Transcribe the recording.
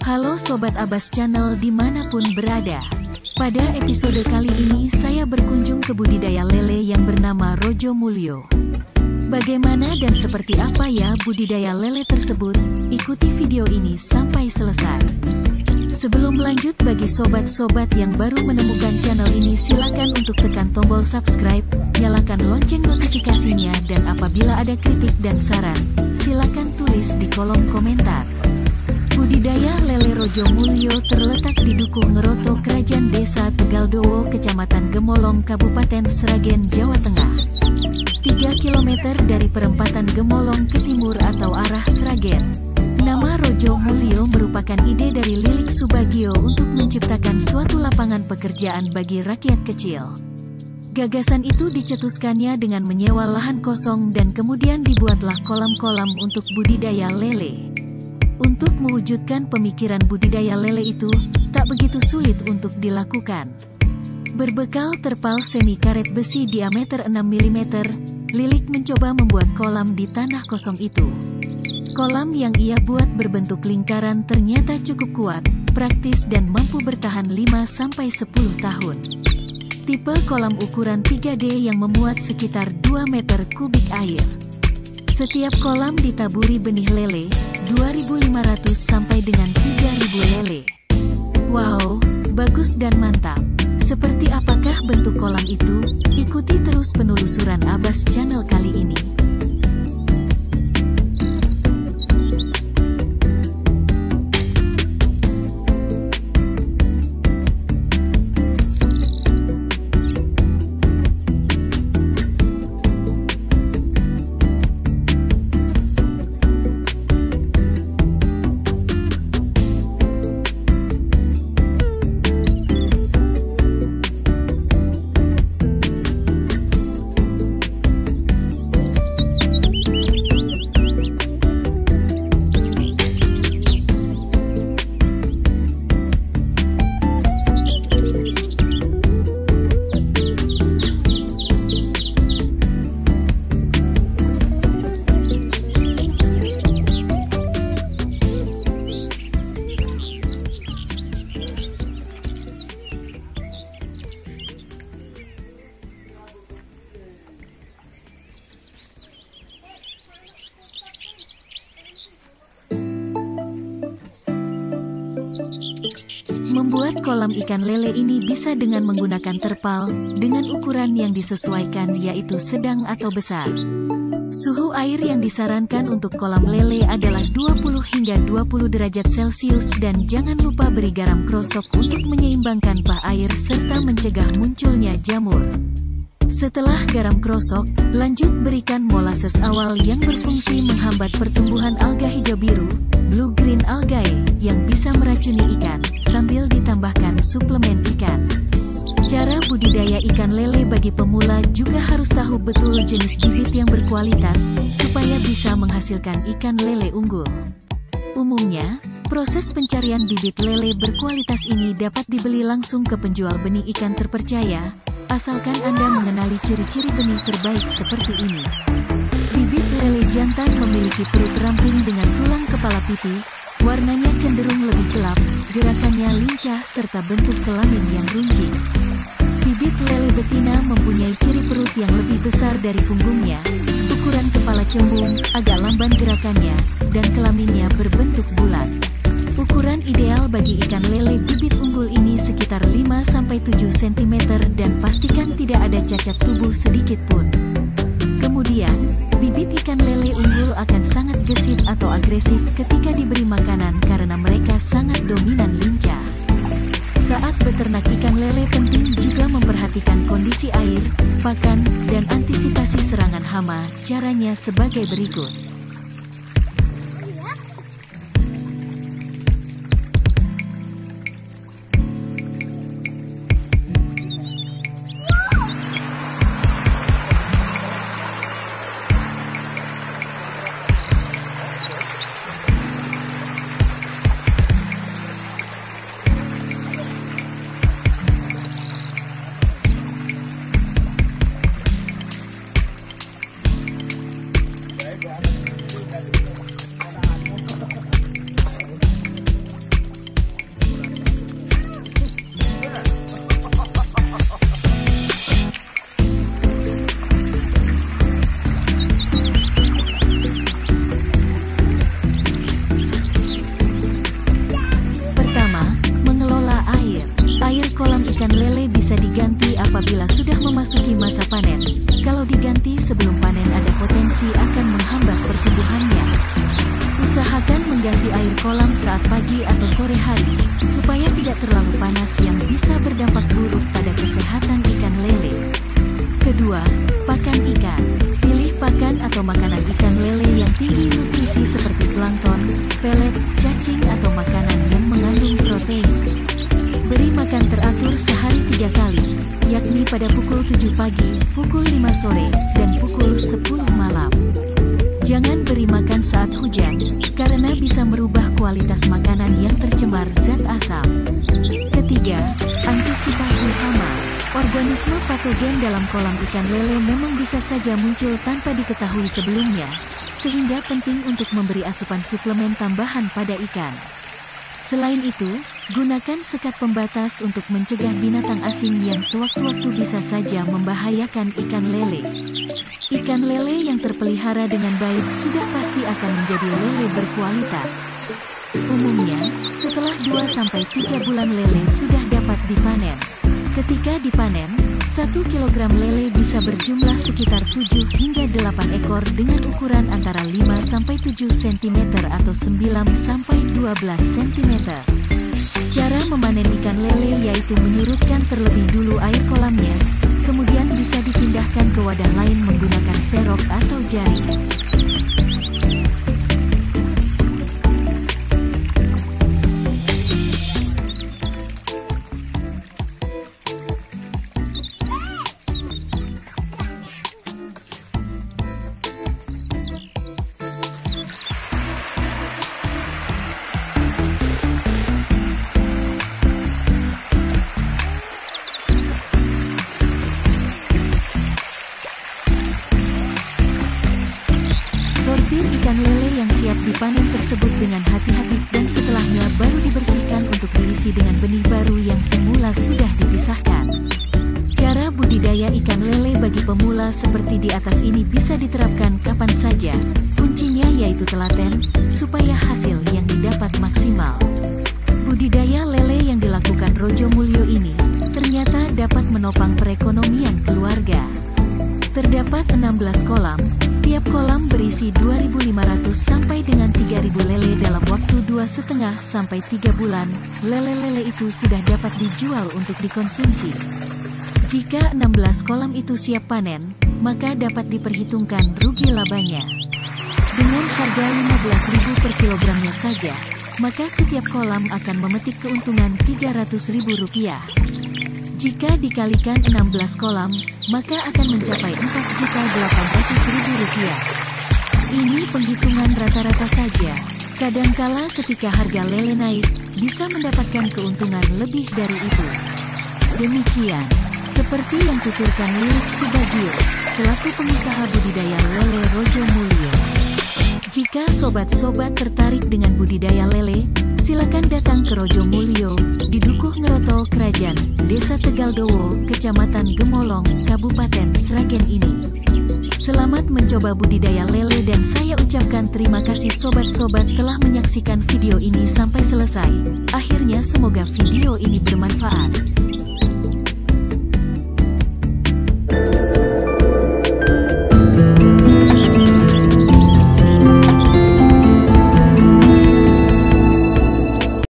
Halo Sobat Abbas Channel dimanapun berada. Pada episode kali ini saya berkunjung ke budidaya lele yang bernama Rojo Mulyo. Bagaimana dan seperti apa ya budidaya lele tersebut? Ikuti video ini sampai selesai. Sebelum lanjut, bagi sobat-sobat yang baru menemukan channel ini, silakan untuk tekan tombol subscribe, nyalakan lonceng notifikasinya, dan apabila ada kritik dan saran, silakan tulis di kolom komentar. Budidaya lele Rojo Mulyo terletak di Dukuh Ngeroto, Kerajaan Desa Tegaldowo, Kecamatan Gemolong, Kabupaten Sragen, Jawa Tengah. 3 km dari perempatan Gemolong ke timur atau arah Sragen. Nama Rojo Mulyo merupakan ide dari Lilik Subagio untuk menciptakan suatu lapangan pekerjaan bagi rakyat kecil. Gagasan itu dicetuskannya dengan menyewa lahan kosong dan kemudian dibuatlah kolam-kolam untuk budidaya lele. Untuk mewujudkan pemikiran budidaya lele itu, tak begitu sulit untuk dilakukan. Berbekal terpal semi karet besi diameter 6 mm, Lilik mencoba membuat kolam di tanah kosong itu. Kolam yang ia buat berbentuk lingkaran ternyata cukup kuat, praktis dan mampu bertahan 5-10 tahun. Tipe kolam ukuran 3D yang memuat sekitar 2 meter kubik air. Setiap kolam ditaburi benih lele, 2.500 sampai dengan 3.000 lele. Wow, bagus dan mantap. Seperti apakah bentuk kolam itu? Ikuti terus penelusuran Abbas Channel kali ini. Membuat kolam ikan lele ini bisa dengan menggunakan terpal, dengan ukuran yang disesuaikan yaitu sedang atau besar. Suhu air yang disarankan untuk kolam lele adalah 20 hingga 20 derajat Celcius dan jangan lupa beri garam krosok untuk menyeimbangkan pH air serta mencegah munculnya jamur. Setelah garam krosok, lanjut berikan molasses awal yang berfungsi menghambat pertumbuhan alga hijau biru, blue-green algae, yang bisa meracuni ikan, sambil ditambahkan suplemen ikan. Cara budidaya ikan lele bagi pemula juga harus tahu betul jenis bibit yang berkualitas, supaya bisa menghasilkan ikan lele unggul. Umumnya, proses pencarian bibit lele berkualitas ini dapat dibeli langsung ke penjual benih ikan terpercaya, asalkan Anda mengenali ciri-ciri benih terbaik seperti ini. Bibit lele jantan memiliki perut ramping dengan tulang kepala pipi, warnanya cenderung lebih gelap, gerakannya lincah serta bentuk kelamin yang runcing. Bibit lele betina mempunyai ciri perut yang lebih besar dari punggungnya, ukuran kepala cembung, agak lamban gerakannya, dan kelaminnya berbentuk bulat. Ukuran ideal bagi ikan lele bibit unggul ini sekitar 5-7 cm dan pastikan tidak ada cacat tubuh sedikit pun. Kemudian, Bibit ikan lele unggul akan sangat gesit atau agresif ketika diberi makanan karena mereka sangat dominan lincah. Saat beternak ikan lele penting juga memperhatikan kondisi air, pakan, dan antisipasi serangan hama. Caranya sebagai berikut. Ikan lele bisa diganti apabila sudah memasuki masa panen. Kalau diganti sebelum panen ada potensi akan menghambat pertumbuhannya. Usahakan mengganti air kolam saat pagi atau sore hari, supaya tidak terlalu panas yang bisa berdampak buruk pada kesehatan ikan lele. Kedua, pakan ikan. Pilih pakan atau makanan ikan lele yang tinggi nutrisi seperti plankton, pelet, cacing atau makanan yang mengandung protein. Beri makan teratur sehari 3 kali, yakni pada pukul 7 pagi, pukul 5 sore, dan pukul 10 malam. Jangan beri makan saat hujan, karena bisa merubah kualitas makanan yang tercemar zat asam. Ketiga, antisipasi hama. Organisme patogen dalam kolam ikan lele memang bisa saja muncul tanpa diketahui sebelumnya, sehingga penting untuk memberi asupan suplemen tambahan pada ikan. Selain itu, gunakan sekat pembatas untuk mencegah binatang asing yang sewaktu-waktu bisa saja membahayakan ikan lele. Ikan lele yang terpelihara dengan baik sudah pasti akan menjadi lele berkualitas. Umumnya, setelah 2-3 bulan lele sudah dapat dipanen. Ketika dipanen, 1 kg lele bisa berjumlah sekitar 7 hingga 8 ekor dengan ukuran antara 5-7 cm atau 9-12 cm. Cara memanen ikan lele yaitu menyurutkan terlebih dulu air kolamnya, kemudian bisa dipindahkan ke wadah lain menggunakan serok atau jari. Sortir ikan lele yang siap dipanen tersebut dengan hati-hati dan setelahnya baru dibersihkan untuk diisi dengan benih baru yang semula sudah dipisahkan. Cara budidaya ikan lele bagi pemula seperti di atas ini bisa diterapkan kapan saja. Kuncinya yaitu telaten, supaya hasil yang didapat maksimal. Budidaya lele yang dilakukan Rojo Mulyo ini ternyata dapat menopang perekonomian keluarga. Terdapat 16 kolam. Tiap kolam berisi 2.500 sampai dengan 3.000 lele dalam waktu 2,5 sampai 3 bulan. Lele-lele itu sudah dapat dijual untuk dikonsumsi. Jika 16 kolam itu siap panen, maka dapat diperhitungkan rugi labanya. Dengan harga Rp15.000 per kilogramnya saja, maka setiap kolam akan memetik keuntungan Rp300.000. Jika dikalikan 16 kolam, maka akan mencapai Rp4.800.000. Ini penghitungan rata-rata saja. Kadangkala ketika harga lele naik, bisa mendapatkan keuntungan lebih dari itu. Demikian, seperti yang tuturkan Lilik Subagio, selaku pengusaha budidaya lele Rojo Mulyo. Jika sobat-sobat tertarik dengan budidaya lele, silakan datang ke Rojo Mulyo, di Dukuh Ngeroto Krajan, Desa Tegaldowo, Kecamatan Gemolong, Kabupaten Sragen ini. Selamat mencoba budidaya lele dan saya ucapkan terima kasih sobat-sobat telah menyaksikan video ini sampai selesai. Akhirnya semoga video ini bermanfaat.